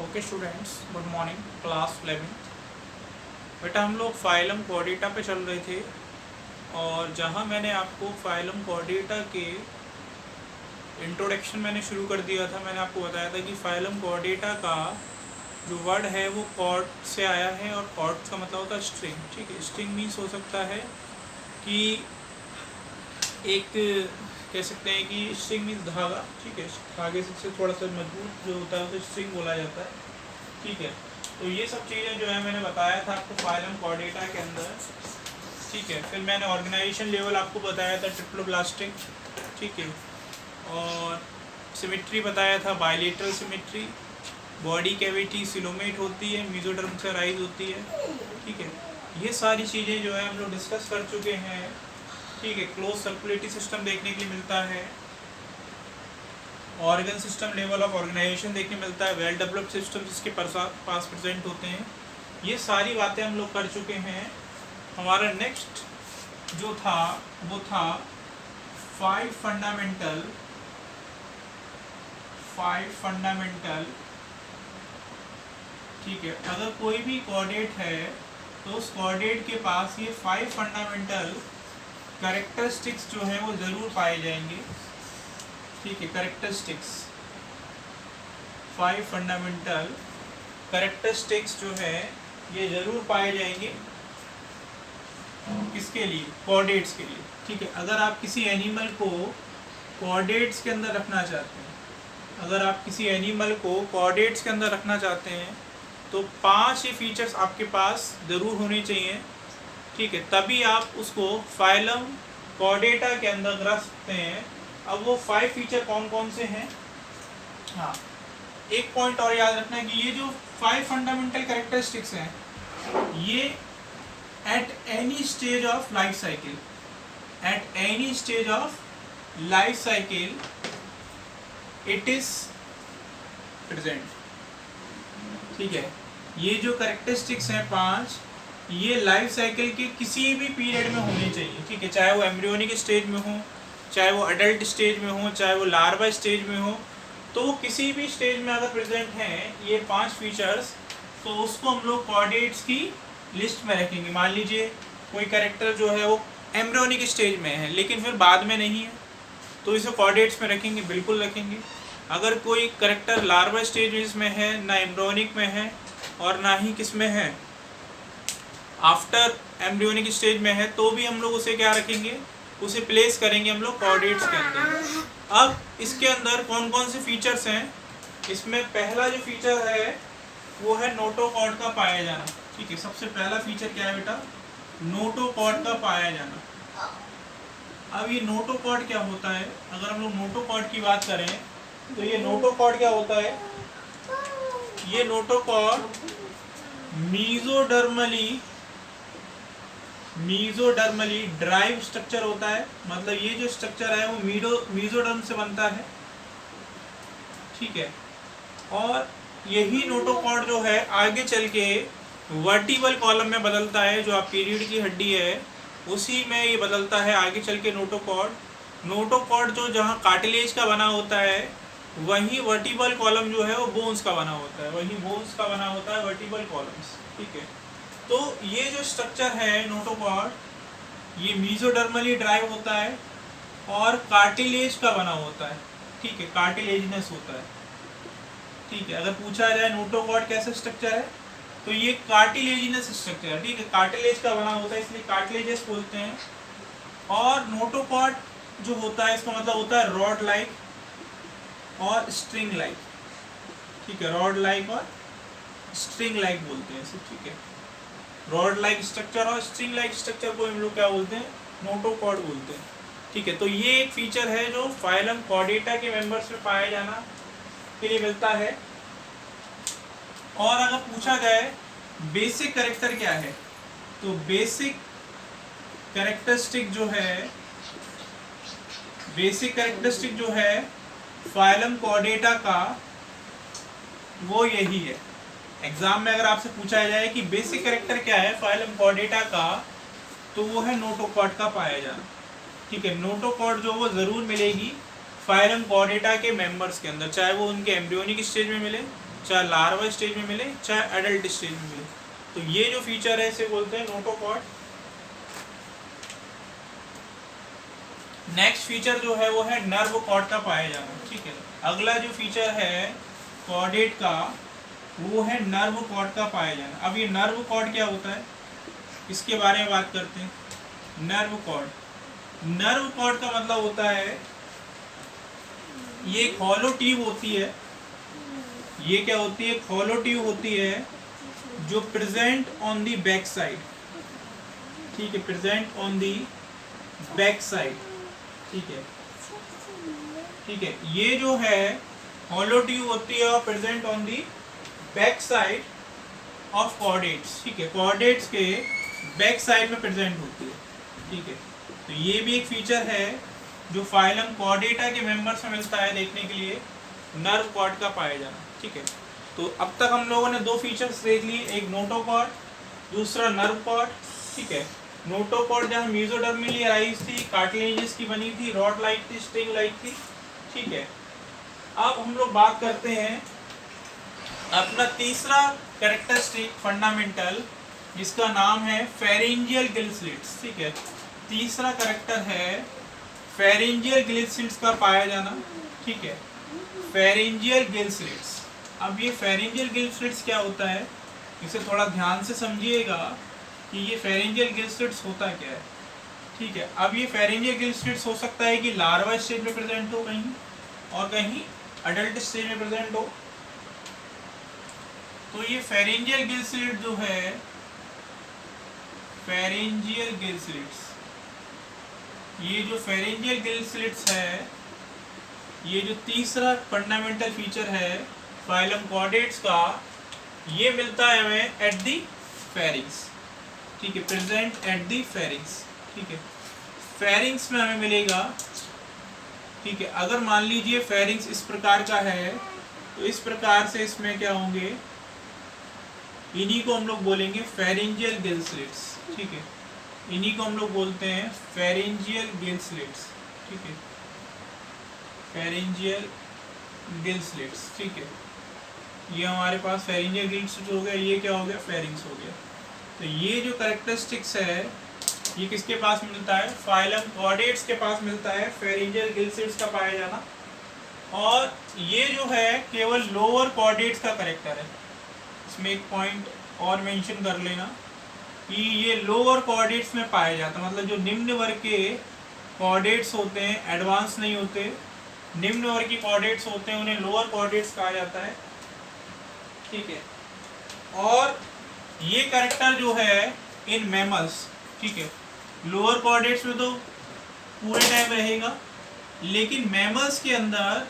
Okay students, good morning. Class 11। बेटा हम लोग फाइलम कोर्डेटा पे चल रहे थे और जहाँ मैंने आपको फाइलम कोर्डेटा के इंट्रोडक्शन मैंने शुरू कर दिया था। मैंने आपको बताया था कि फाइलम कोर्डेटा का जो वर्ड है वो कॉर्ड से आया है और कॉर्ड का मतलब होता है स्ट्रिंग। ठीक है, स्ट्रिंग मीन्स हो सकता है कि एक कह सकते हैं कि स्ट्रिंग मीन्स धागा। ठीक है, धागे से थोड़ा सा मजबूत जो होता है उसे स्ट्रिंग बोला जाता है। ठीक है, तो ये सब चीज़ें जो है मैंने बताया था आपको फाइलम कोर्डेटा के अंदर। ठीक है, फिर मैंने ऑर्गेनाइजेशन लेवल आपको बताया था ट्रिप्लोब्लास्टिक। ठीक है, और सिमेट्री बताया था bilateral symmetry. Body cavity coelomate होती है, मेसोडर्म से राइज होती है। ठीक है, ये सारी चीज़ें जो है हम लोग डिस्कस कर चुके हैं। ठीक है, क्लोज सर्कुलेटरी सिस्टम देखने के लिए मिलता है, organ system level of organisation देखने मिलता है, वेल डेवलप्ड सिस्टम जिसके पास प्रेजेंट होते हैं। ये सारी बातें हम लोग कर चुके हैं। हमारा नेक्स्ट जो था वो था फाइव फंडामेंटल। ठीक है, अगर कोई भी कोऑर्डिनेट है तो उस कोऑर्डिनेट के पास ये फाइव फंडामेंटल कैरेक्टरिस्टिक्स जो है वो ज़रूर पाए जाएंगे। ठीक है, कैरेक्टरिस्टिक्स, फाइव फंडामेंटल कैरेक्टरिस्टिक्स जो है ये ज़रूर पाए जाएंगे। किसके लिए? कोऑर्डिनेट्स के लिए। ठीक है, अगर आप किसी एनिमल को कोऑर्डिनेट्स के अंदर रखना चाहते हैं, अगर आप किसी एनिमल को कोऑर्डिनेट्स के अंदर रखना चाहते हैं तो 5 ये फीचर्स आपके पास ज़रूर होने चाहिए। ठीक है, तभी आप उसको फाइलम कोर्डेटा के अंदर रख सकते हैं। अब वो 5 फीचर कौन कौन से हैं? हाँ, एक पॉइंट और याद रखना है कि ये जो 5 फंडामेंटल कैरेक्टरिस्टिक्स हैं ये at any stage of life cycle, at any stage of life cycle it is present. ठीक है, ये जो कैरेक्टरिस्टिक्स हैं 5, ये लाइफ साइकिल के किसी भी पीरियड में होने चाहिए। ठीक है, चाहे वो एम्ब्रियोनिक स्टेज में हो, चाहे वो अडल्ट स्टेज में हो, चाहे वो लार्वा स्टेज में हो, तो किसी भी स्टेज में अगर प्रेजेंट हैं ये 5 फीचर्स तो उसको हम लोग कोऑर्डिनेट्स की लिस्ट में रखेंगे। मान लीजिए कोई कैरेक्टर जो है वो एम्ब्रियोनिक स्टेज में है लेकिन फिर बाद में नहीं है तो इसे कोऑर्डिनेट्स में रखेंगे, बिल्कुल रखेंगे। अगर कोई कैरेक्टर लार्वा स्टेज में है, ना एम्ब्रियोनिक में है और ना ही किस में है, आफ्टर एम्ब्रियोनिक स्टेज में है, तो भी हम लोग उसे क्या रखेंगे? उसे प्लेस करेंगे हम लोग कोऑर्डिनेट्स के अंदर। अब इसके अंदर कौन कौन से फीचर्स हैं? इसमें पहला जो फीचर है वो है नोटोकॉर्ड का पाया जाना। ठीक है, सबसे पहला फीचर क्या है बेटा? नोटोकॉर्ड का पाया जाना। अब ये नोटोकॉर्ड क्या होता है? अगर हम लोग नोटोकॉर्ड की बात करें तो ये नोटोकॉर्ड क्या होता है? ये नोटोकॉर्ड मीजोडर्मली ड्राइव स्ट्रक्चर होता है। मतलब ये जो स्ट्रक्चर है वो मीजोडर्म से बनता है। ठीक है, और यही नोटोकॉर्ड जो है आगे चल के वर्टिबल कॉलम में बदलता है। जो आप पीरियड की हड्डी है उसी में ये बदलता है आगे चल के नोटोकॉर्ड जो जहाँ कार्टिलेज का बना होता है वही वर्टिबल कॉलम जो है वो बोन्स का बना होता है, वही बोन्स का बना होता है वर्टिबल कॉलम्स। ठीक है, तो ये जो स्ट्रक्चर है नोटोकॉर्ड ये मीजोडर्मली ड्राइव होता है और कार्टिलेज का बना होता है। ठीक है, कार्टिलेजिनस होता है। ठीक है, अगर पूछा जाए नोटोकॉर्ड कैसा स्ट्रक्चर है तो ये कार्टिलेजिनस स्ट्रक्चर है। ठीक है, कार्टिलेज का बना होता है इसलिए कार्टिलेजस बोलते हैं। और नोटोकॉर्ड जो होता है इसका मतलब होता है रॉड लाइक और स्ट्रिंग लाइक। ठीक है, रॉड लाइक और स्ट्रिंग लाइक बोलते हैं इसे। ठीक है, रॉड लाइक स्ट्रक्चर और स्ट्रिंग लाइक स्ट्रक्चर को हम लोग क्या बोलते हैं? नोटोकॉर्ड बोलते हैं। ठीक है, तो ये एक फीचर है जो फाइलम कोर्डेटा के मेंबर्स में पाया जाना के लिए मिलता है। और अगर पूछा जाए बेसिक कैरेक्टर क्या है तो बेसिक कैरेक्टरिस्टिक जो है फाइलम कोर्डेटा का वो यही है। एग्जाम में अगर आपसे पूछा जाए कि बेसिक कैरेक्टर क्या है फाइलम कोर्डेटा का तो वो है नोटोकॉर्ड का पाया जाना। ठीक है, नोटोकॉर्ड जो वो ज़रूर मिलेगी फाइलम कोर्डेटा के मेंबर्स के अंदर, चाहे वो उनके एम्ब्रियोनिक स्टेज में मिले चाहे लार्वा स्टेज में मिले चाहे एडल्ट स्टेज में मिले। तो ये जो फीचर है इसे बोलते हैं नोटोकॉर्ड। नेक्स्ट फीचर जो है वो है नर्व कॉर्ड का पाया जाना। ठीक है, अगला जो फीचर है कॉर्डेट का वो है नर्व कॉर्ड का पाया जाना। अब ये नर्व कॉर्ड क्या होता है इसके बारे में बात करते हैं। नर्व कॉर्ड का मतलब होता है ये एक हॉलो ट्यूब होती है। ये क्या होती है? हॉलो ट्यूब होती है जो present on the back side. ठीक है, present on the back side. ठीक है, ठीक है, ये जो है हॉलो ट्यूब होती है और present on the back side of chordates. ठीक है, कॉर्डेट्स के बैक साइड में प्रेजेंट होती है। ठीक है, तो ये भी एक फीचर है जो फाइलम कॉर्डेटा के मेंबर्स में मिलता है देखने के लिए, नर्व कॉर्ड का पाया जाना। ठीक है, तो अब तक हम लोगों ने दो फीचर्स देख लिए, एक नोटोकॉर्ड, दूसरा नर्व कॉर्ड। ठीक है, नोटोकॉर्ड जहाँ मेसोडर्मली अराइज थी, कार्टिलेजेस की बनी थी, रॉड लाइक थी, स्ट्रिंग लाइक थी। ठीक है, अब हम लोग बात करते हैं अपना तीसरा कैरेक्टरिस्टिक फंडामेंटल, जिसका नाम है फेरिंजियल गिल स्लिट्स। ठीक है, तीसरा कैरेक्टर है फेरिंजियल गिल स्लिट्स का पाया जाना। ठीक है, फेरिंजियल गिल स्लिट्स। अब ये फेरिंजियल गिल स्लिट्स क्या होता है इसे थोड़ा ध्यान से समझिएगा कि ये फेरिंजियल गिल स्लिट्स होता क्या है। ठीक है, अब ये फेरिंजियल गिल स्लिट्स हो सकता है कि लार्वा स्टेज में प्रेजेंट हो कहीं और कहीं अडल्ट स्टेज में प्रेजेंट हो। तो ये फेरिंजियल गिल स्लिट जो है, फेरिंजियल गिल स्लिट्स, ये जो फेरिंजियल गिल स्लिट्स है, ये जो तीसरा फंडामेंटल फीचर है फाइलम कॉर्डेट्स का, ये मिलता है हमें एट दी फेरिंग्स। ठीक है, प्रेजेंट एट दी फेरिंग्स। ठीक है, फेरिंग्स में हमें मिलेगा। ठीक है, अगर मान लीजिए फेरिंग्स इस प्रकार का है तो इस प्रकार से इसमें क्या होंगे, इन्हीं को हम लोग बोलेंगे फेरिंजियल गिल स्लिट्स। ठीक है, इन्हीं को हम लोग बोलते हैं फेरिंजियल गिल स्लिट्स। ठीक है, फेरिंजियल गिल स्लिट्स। ठीक है, ये हमारे पास फेरिंजियल गिल स्लिट्स हो गया, ये क्या हो गया? फेरिंग्स हो गया। तो ये जो कैरेक्टरिस्टिक्स है ये किसके पास मिलता है? फाइलम कॉर्डेट्स के पास मिलता है फेरिंजियल गिल स्लिट्स का पाया जाना। और ये जो है केवल लोअर कॉर्डेट्स का कैरेक्टर है। इसमें एक पॉइंट और मेंशन कर लेना कि ये लोअर कॉर्डेट्स में पाया जाता है, मतलब जो निम्न वर्ग के कॉर्डेट्स होते हैं, एडवांस नहीं होते, निम्न वर्ग की कॉर्डेट्स होते हैं, उन्हें लोअर कॉर्डेट्स कहा जाता है। ठीक है, और ये कैरेक्टर जो है इन मैमल्स, ठीक है, लोअर कॉर्डेट्स में तो पूरे टाइम रहेगा, लेकिन मैमल्स के अंदर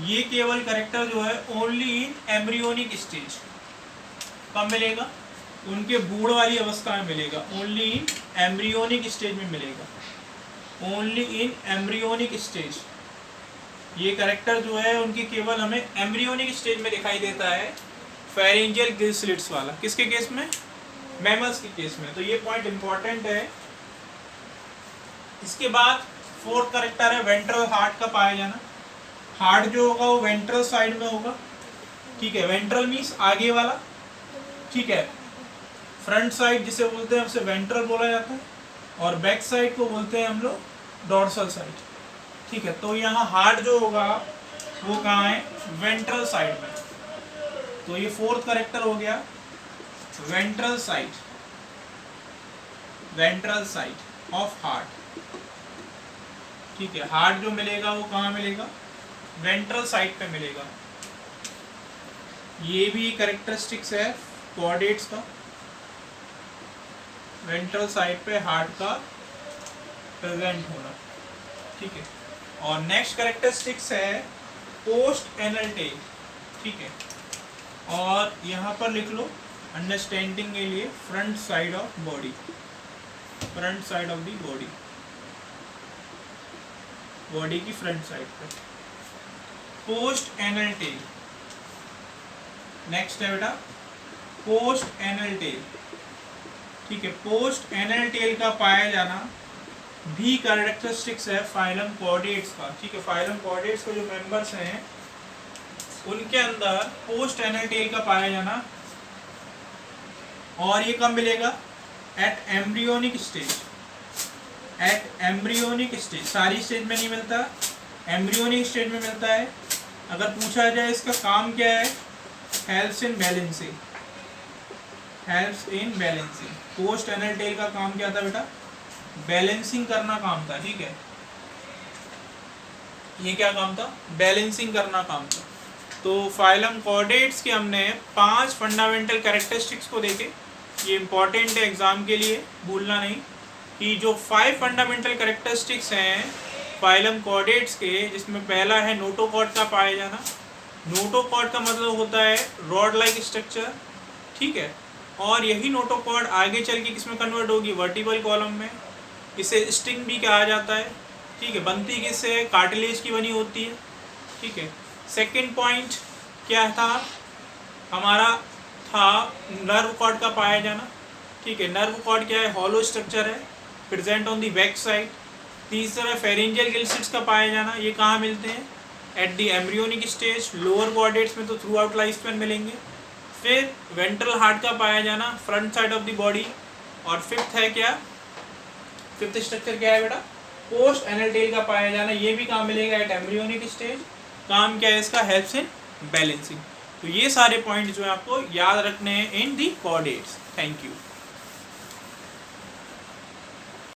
ये केवल कैरेक्टर जो है ओनली इन एम्ब्रियोनिक स्टेज। कब मिलेगा? उनके बूढ़ वाली अवस्था में मिलेगा, ओनली इन एम्ब्रियोनिक स्टेज में मिलेगा, ओनली इन एम्ब्रियोनिक स्टेज। ये कैरेक्टर जो है उनकी केवल हमें एम्ब्रियोनिक स्टेज में दिखाई देता है, फेरिंजियल गिल स्लिट्स वाला। किसके केस में? मैमल्स के केस में। तो ये पॉइंट इंपॉर्टेंट है। इसके बाद फोर्थ कैरेक्टर है वेंट्रल हार्ट का पाया जाना। हार्ट जो होगा वो वेंट्रल साइड में होगा। ठीक है, वेंट्रल मीन्स आगे वाला। ठीक है, फ्रंट साइड जिसे बोलते हैं उसे वेंट्रल बोला जाता है, और बैक साइड को बोलते हैं हम लोग डॉर्सल साइड। ठीक है, तो यहाँ हार्ट जो होगा वो कहाँ है? वेंट्रल साइड में। तो ये फोर्थ कैरेक्टर हो गया ventral side, ventral side of heart. ठीक है, हार्ट जो मिलेगा वो कहाँ मिलेगा? वेंट्रल साइड पे मिलेगा। ये भी कैरेक्टरिस्टिक्स है कॉर्डेट्स का, वेंट्रल साइड पे हार्ट का प्रेजेंट होना। ठीक है, और नेक्स्ट कैरेक्टरिस्टिक्स है पोस्ट एनल टेल। ठीक है, और यहाँ पर लिख लो अंडरस्टैंडिंग के लिए, front side of body, front side of the body, body की फ्रंट साइड पे पोस्ट एनल टेल। नेक्स्ट है बेटा पोस्ट एनल टेल। ठीक है, पोस्ट एनल टेल का पाया जाना भी कैरेक्टरिस्टिक्स है फाइलम कॉर्डेट्स का। ठीक है, फाइलम कॉर्डेट्स के जो मेंबर्स हैं उनके अंदर पोस्ट एनल टेल का पाया जाना, और ये कब मिलेगा? At embryonic stage. At embryonic stage, सारी स्टेज में नहीं मिलता, एम्ब्रियोनिक स्टेज में मिलता है। अगर पूछा जाए इसका काम क्या है, helps in balancing, helps in balancing. Post anal tail का काम क्या था बेटा? बैलेंसिंग करना काम था, ठीक है। ये क्या काम था? बैलेंसिंग करना काम था। तो फाइलम कॉर्डेट्स के हमने 5 फंडामेंटल कैरेक्टरिस्टिक्स को देखे। ये इंपॉर्टेंट है एग्जाम के लिए, भूलना नहीं कि जो 5 फंडामेंटल कैरेक्टरिस्टिक्स हैं फाइलम कॉर्डेट्स के, जिसमें पहला है नोटोकॉर्ड का पाया जाना। नोटोकॉर्ड का मतलब होता है रॉड लाइक स्ट्रक्चर, ठीक है। और यही नोटोकॉर्ड आगे चल के किसमें कन्वर्ट होगी? वर्टिकल कॉलम में। इसे स्टिंग भी कहा जाता है, ठीक है। बनती किससे? कार्टिलेज की बनी होती है, ठीक है। सेकंड पॉइंट क्या था हमारा? था नर्व कॉर्ड का पाया जाना, ठीक है। नर्व कॉर्ड क्या है? हॉलो स्ट्रक्चर है, present on the back side. तीसरा फेरेंजियल गिल्सिट्स का पाया जाना। ये कहाँ मिलते हैं? At the embryonic stage. Lower chordates में तो थ्रू आउट लाइफ स्पैन मिलेंगे। फिर वेंट्रल हार्ट का पाया जाना, front side of the body. और फिफ्थ है क्या? फिफ्थ स्ट्रक्चर क्या है बेटा? पोस्ट एनल टेल का पाया जाना। ये भी कहाँ मिलेगा? At embryonic stage. काम क्या है इसका? Helps in balancing. तो ये सारे पॉइंट जो है आपको याद रखने हैं इन दी कॉर्डेट्स। Thank you.